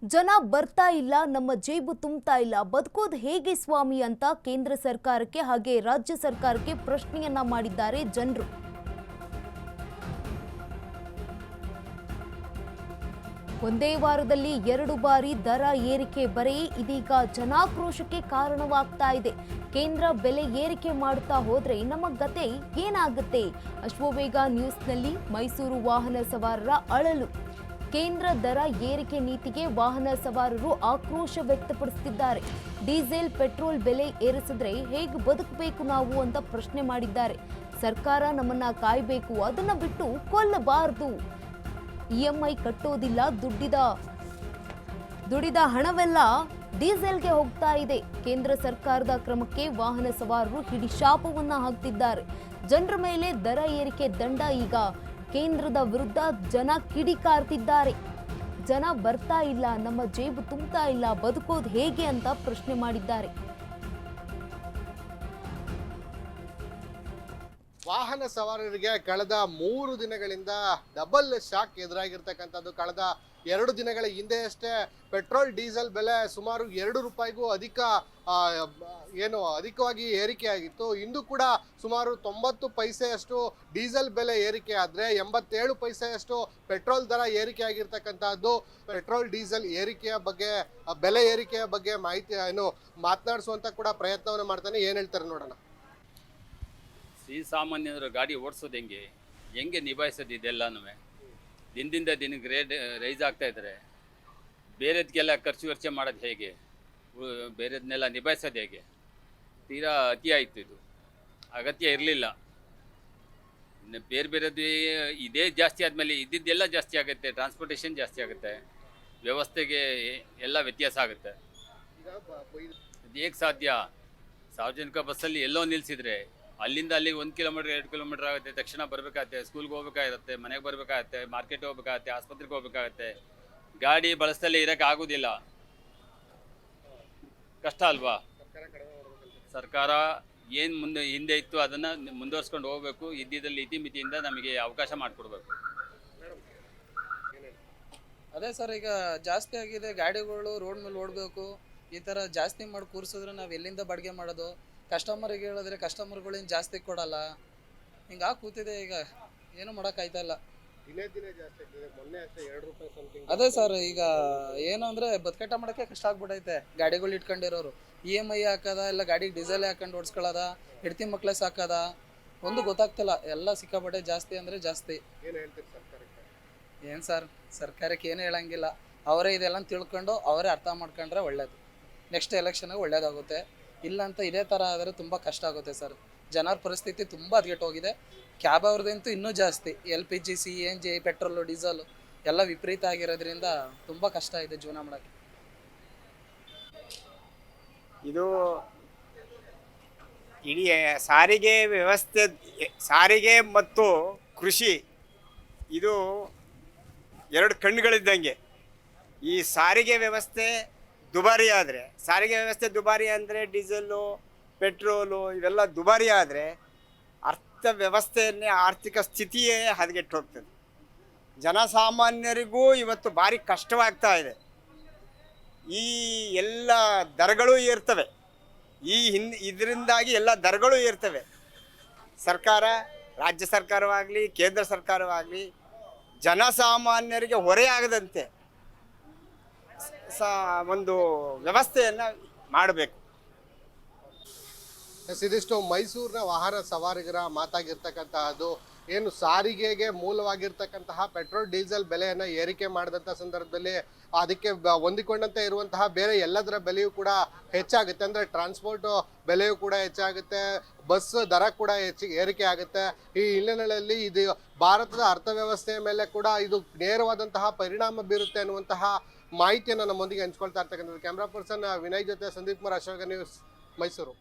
ಜನ ಬರ್ತಾ ಇಲ್ಲ, ನಮ್ಮ ಜೇಬು ತುಂಬ್ತಾ ಇಲ್ಲ, ಬದುಕೋದು ಹೇಗೆ ಸ್ವಾಮಿ ಅಂತ ಕೇಂದ್ರ ಸರ್ಕಾರಕ್ಕೆ ಹಾಗೆ ರಾಜ್ಯ ಸರ್ಕಾರಕ್ಕೆ ಪ್ರಶ್ನೆಯನ್ನ ಮಾಡಿದ್ದಾರೆ ಜನರು. ಒಂದೇ ವಾರದಲ್ಲಿ 2 ಬಾರಿ ದರ ಏರಿಕೆ ಬರೆ ಇದೀಗ ಜನಾಕ್ರೋಶಕ್ಕೆ ಕಾರಣವಾಗ್ತಾ ಇದೆ. ಕೇಂದ್ರ ಬೆಲೆ ಏರಿಕೆ ಮಾಡುತ್ತಾ ಹೋದ್ರೆ ನಮ್ಮ ಗತೆ ಏನಾಗುತ್ತೆ? ಅಶ್ವವೇಗ ನ್ಯೂಸ್ನಲ್ಲಿ ಮೈಸೂರು ವಾಹನ ಸವಾರರ ಅಳಲು. ಕೇಂದ್ರ ದರ ಏರಿಕೆ ನೀತಿಗೆ ವಾಹನ ಸವಾರರು ಆಕ್ರೋಶ ವ್ಯಕ್ತಪಡಿಸುತ್ತಿದ್ದಾರೆ. ಡೀಸೆಲ್ ಪೆಟ್ರೋಲ್ ಬೆಲೆ ಏರಿಸಿದ್ರೆ ಹೇಗೆ ಬದುಕಬೇಕು ನಾವು ಅಂತ ಪ್ರಶ್ನೆ ಮಾಡಿದ್ದಾರೆ. ಸರ್ಕಾರ ನಮ್ಮನ್ನ ಕಾಯಬೇಕು, ಅದನ್ನ ಬಿಟ್ಟು ಕೊಲ್ಲಬಾರದು. EMI ಕಟ್ಟೋದಿಲ್ಲ, ದುಡಿದ ಹಣವೆಲ್ಲ ಡೀಸೆಲ್ಗೆ ಹೋಗ್ತಾ ಇದೆ. ಕೇಂದ್ರ ಸರ್ಕಾರದ ಕ್ರಮಕ್ಕೆ ವಾಹನ ಸವಾರರು ಹಿಡಿಶಾಪವನ್ನ ಹಾಕ್ತಿದ್ದಾರೆ. ಜನರ ಮೇಲೆ ದರ ಏರಿಕೆ ದಂಡ. ಈಗ ಕೇಂದ್ರದ ವಿರುದ್ಧ ಜನ ಕಿಡಿಕಾರ್ತಿದ್ದಾರೆ. ಜನ ಬರ್ತಾ ಇಲ್ಲ, ನಮ್ಮ ಜೇಬು ತುಂಬ್ತಾ ಇಲ್ಲ, ಬದುಕೋದು ಹೇಗೆ ಅಂತ ಪ್ರಶ್ನೆ ಮಾಡಿದ್ದಾರೆ. ವಾಹನ ಸವಾರರಿಗೆ ಕಳೆದ 3 ದಿನಗಳಿಂದ ಡಬಲ್ ಶಾಕ್ ಎದುರಾಗಿರ್ತಕ್ಕಂಥದ್ದು. ಕಳೆದ 2 ದಿನಗಳ ಹಿಂದೆಯಷ್ಟೇ ಪೆಟ್ರೋಲ್ ಡೀಸೆಲ್ ಬೆಲೆ ಸುಮಾರು 2 ರೂಪಾಯಿಗೂ ಅಧಿಕವಾಗಿ ಏರಿಕೆಯಾಗಿತ್ತು. ಇಂದು ಕೂಡ ಸುಮಾರು 90 ಪೈಸೆಯಷ್ಟು ಡೀಸೆಲ್ ಬೆಲೆ ಏರಿಕೆ ಆದರೆ 87 ಪೈಸೆಯಷ್ಟು ಪೆಟ್ರೋಲ್ ದರ ಏರಿಕೆ ಆಗಿರ್ತಕ್ಕಂಥದ್ದು. ಪೆಟ್ರೋಲ್ ಡೀಸೆಲ್ ಏರಿಕೆಯ ಬಗ್ಗೆ, ಬೆಲೆ ಏರಿಕೆಯ ಬಗ್ಗೆ ಮಾಹಿತಿ ಮಾತನಾಡಿಸುವಂತ ಕೂಡ ಪ್ರಯತ್ನವನ್ನು ಮಾಡ್ತಾನೆ. ಏನ್ ಹೇಳ್ತಾರೆ ನೋಡೋಣ. ಸಾಮಾನ್ಯರು ಗಾಡಿ ಓಡಿಸೋದು ಹೆಂಗೆ ನಿಭಾಯಿಸೋದು ಇದೆಲ್ಲನೂ ದಿನದಿಂದ ದಿನಕ್ಕೆ ರೇಟ್ ರೈಸ್ ಆಗ್ತಾ ಇದ್ದಾರೆ. ಬೇರೆದಕ್ಕೆಲ್ಲ ಖರ್ಚು ವೆಚ್ಚ ಮಾಡೋದು ಹೇಗೆ, ಬೇರೆದನ್ನೆಲ್ಲ ನಿಭಾಯಿಸೋದು ಹೇಗೆ? ತೀರಾ ಅತಿ ಆಯಿತು. ಇದು ಅಗತ್ಯ ಇರಲಿಲ್ಲ. ಇನ್ನು ಬೇರೆದು ಇದೇ ಜಾಸ್ತಿ ಆದಮೇಲೆ ಇದ್ದಿದ್ದೆಲ್ಲ ಜಾಸ್ತಿ ಆಗುತ್ತೆ. ಟ್ರಾನ್ಸ್ಪೋರ್ಟೇಷನ್ ಜಾಸ್ತಿ ಆಗುತ್ತೆ, ವ್ಯವಸ್ಥೆಗೆ ಎಲ್ಲ ವ್ಯತ್ಯಾಸ ಆಗುತ್ತೆ. ಇದು ಹೇಗೆ ಸಾಧ್ಯ? ಸಾರ್ವಜನಿಕ ಬಸ್ಸಲ್ಲಿ ಎಲ್ಲೋ ನಿಲ್ಲಿಸಿದ್ರೆ ಅಲ್ಲಿಂದ ಅಲ್ಲಿಗೆ 1 ಕಿಲೋಮೀಟರ್ 2 ಕಿಲೋಮೀಟರ್ ಆಗುತ್ತೆ. ತಕ್ಷಣ ಬರಬೇಕಾಗತ್ತೆ, ಸ್ಕೂಲ್ಗೆ ಹೋಗ್ಬೇಕಾಗುತ್ತೆ, ಮನೆಗೆ ಬರಬೇಕಾಗತ್ತೆ, ಮಾರ್ಕೆಟ್ಗೆ ಹೋಗ್ಬೇಕಾಗತ್ತೆ, ಆಸ್ಪತ್ರೆಗೆ ಹೋಗ್ಬೇಕಾಗತ್ತೆ. ಗಾಡಿ ಬಳಸ್ತಲ್ಲೇ ಇರೋಕ್ಕೆ ಆಗೋದಿಲ್ಲ. ಕಷ್ಟ ಅಲ್ವಾ? ಸರ್ಕಾರ ಏನು ಹಿಂದೆ ಇತ್ತು ಅದನ್ನು ಮುಂದುವರ್ಸ್ಕೊಂಡು ಹೋಗಬೇಕು. ಇದ್ದಿದ್ದಲ್ಲಿ ಇತಿಮಿತಿಯಿಂದ ನಮಗೆ ಅವಕಾಶ ಮಾಡಿಕೊಡ್ಬೇಕು. ಅದೇ ಸರ್, ಈಗ ಜಾಸ್ತಿ ಆಗಿದೆ. ಗಾಡಿಗಳು ರೋಡ್ ಮೇಲೆ ಓಡಬೇಕು. ಈ ಥರ ಜಾಸ್ತಿ ಮಾಡಿ ಕೂರಿಸಿದ್ರೆ ನಾವು ಎಲ್ಲಿಂದ ಬಾಡಿಗೆ ಮಾಡೋದು? ಕಸ್ಟಮರಿಗೆ ಹೇಳಿದ್ರೆ ಕಸ್ಟಮರ್ಗಳೇನು ಜಾಸ್ತಿ ಕೊಡಲ್ಲ. ಹಿಂಗಾಗಿ ಕೂತಿದೆ. ಈಗ ಏನು ಮಾಡೋಕ್ಕಾಯ್ತಾ ಇಲ್ಲ. ಅದೇ ಸರ್, ಈಗ ಏನು ಅಂದರೆ ಬದುಕಟ್ಟ ಮಾಡೋಕ್ಕೆ ಕಷ್ಟ ಆಗ್ಬಿಟ್ಟೈತೆ. ಗಾಡಿಗಳು ಇಟ್ಕೊಂಡಿರೋರು EMI ಹಾಕೋದ, ಇಲ್ಲ ಗಾಡಿಗೆ ಡೀಸೆಲ್ ಹಾಕೊಂಡು ಓಡಿಸ್ಕೊಳ್ಳೋದ, ಹೆಡ್ತಿ ಮಕ್ಳೇ ಸಾಕೋದ, ಒಂದು ಗೊತ್ತಾಗ್ತಿಲ್ಲ. ಎಲ್ಲ ಸಿಕ್ಕಾಪಟ್ಟೆ ಜಾಸ್ತಿ ಅಂದರೆ ಜಾಸ್ತಿ. ಏನು ಸರ್, ಸರ್ಕಾರಕ್ಕೆ ಏನು ಹೇಳಂಗಿಲ್ಲ. ಅವರೇ ಇದೆಲ್ಲ ತಿಳ್ಕೊಂಡು ಅವರೇ ಅರ್ಥ ಮಾಡ್ಕೊಂಡ್ರೆ ಒಳ್ಳೇದು. ನೆಕ್ಸ್ಟ್ ಎಲೆಕ್ಷನ್ಗೆ ಒಳ್ಳೇದಾಗುತ್ತೆ. ಇಲ್ಲ ಅಂತ ಇದೇ ಥರ ಆದರೆ ತುಂಬ ಕಷ್ಟ ಆಗುತ್ತೆ ಸರ್. ಜನರ ಪರಿಸ್ಥಿತಿ ತುಂಬ ಹದಗೆಟ್ಟೋಗಿದೆ. ಕ್ಯಾಬ್ ಅವ್ರದ್ದಂತೂ ಇನ್ನೂ ಜಾಸ್ತಿ. LPG, CNG, ಪೆಟ್ರೋಲು, ಡೀಸೆಲು ಎಲ್ಲ ವಿಪರೀತ ಆಗಿರೋದ್ರಿಂದ ತುಂಬ ಕಷ್ಟ ಇದೆ ಜೀವನ ಮಾಡೋಕ್ಕೆ. ಇದು ಇಡೀ ಸಾರಿಗೆ ವ್ಯವಸ್ಥೆ, ಸಾರಿಗೆ ಮತ್ತು ಕೃಷಿ ಇದು 2 ಕಣ್ಣುಗಳಿದ್ದಂಗೆ. ಈ ಸಾರಿಗೆ ವ್ಯವಸ್ಥೆ ದುಬಾರಿ ಆದರೆ, ಅಂದರೆ ಡೀಸೆಲ್ಲು, ಪೆಟ್ರೋಲು ಇವೆಲ್ಲ ದುಬಾರಿ ಆದರೆ ಅರ್ಥವ್ಯವಸ್ಥೆಯನ್ನೇ, ಆರ್ಥಿಕ ಸ್ಥಿತಿಯೇ ಹದಗೆಟ್ಟು ಹೋಗ್ತದೆ. ಜನಸಾಮಾನ್ಯರಿಗೂ ಇವತ್ತು ಭಾರಿ ಕಷ್ಟವಾಗ್ತಾ ಇದೆ. ಈ ಎಲ್ಲ ದರಗಳು ಏರ್ತವೆ. ಇದರಿಂದಾಗಿ ಎಲ್ಲ ದರಗಳು ಏರ್ತವೆ. ಸರ್ಕಾರ, ರಾಜ್ಯ ಸರ್ಕಾರವಾಗಲಿ ಕೇಂದ್ರ ಸರ್ಕಾರವಾಗಲಿ ಜನಸಾಮಾನ್ಯರಿಗೆ ಹೊರೆಯಾಗದಂತೆ ಒಂದು ವ್ಯವಸ್ಥೆಯನ್ನು ಮಾಡಬೇಕು. ಇದಿಷ್ಟು ಮೈಸೂರಿನ ವಾಹನ ಸವಾರಿಗರ ಮಾತಾಗಿರ್ತಕ್ಕಂತಹದ್ದು. ಏನು ಸಾರಿಗೆಗೆ ಮೂಲವಾಗಿರ್ತಕ್ಕಂತಹ ಪೆಟ್ರೋಲ್ ಡೀಸೆಲ್ ಬೆಲೆಯನ್ನು ಏರಿಕೆ ಮಾಡಿದಂಥ ಸಂದರ್ಭದಲ್ಲಿ ಅದಕ್ಕೆ ಹೊಂದಿಕೊಂಡಂತೆ ಇರುವಂತಹ ಬೇರೆ ಎಲ್ಲದರ ಬೆಲೆಯೂ ಕೂಡ ಹೆಚ್ಚಾಗುತ್ತೆ. ಅಂದರೆ ಟ್ರಾನ್ಸ್ಪೋರ್ಟ್ ಬೆಲೆಯೂ ಕೂಡ ಹೆಚ್ಚಾಗುತ್ತೆ, ಬಸ್ ದರ ಕೂಡ ಏರಿಕೆ ಆಗುತ್ತೆ. ಈ ಹಿನ್ನೆಲೆಯಲ್ಲಿ ಇದು ಭಾರತದ ಅರ್ಥವ್ಯವಸ್ಥೆಯ ಮೇಲೆ ಕೂಡ ಇದು ನೇರವಾದಂತಹ ಪರಿಣಾಮ ಬೀರುತ್ತೆ ಅನ್ನುವಂತಹ ಮಾಹಿತಿಯನ್ನು ನಮ್ಮೊಂದಿಗೆ ಹಂಚ್ಕೊಳ್ತಾ ಇರ್ತಕ್ಕಂಥದ್ದು. ಕ್ಯಾಮ್ರಾ ಪರ್ಸನ್ ವಿನಯ್ ಜೊತೆ ಸಂದೀಪ್ ಕುಮಾರ್, ಅಶ್ವವೇಗ ನ್ಯೂಸ್, ಮೈಸೂರು.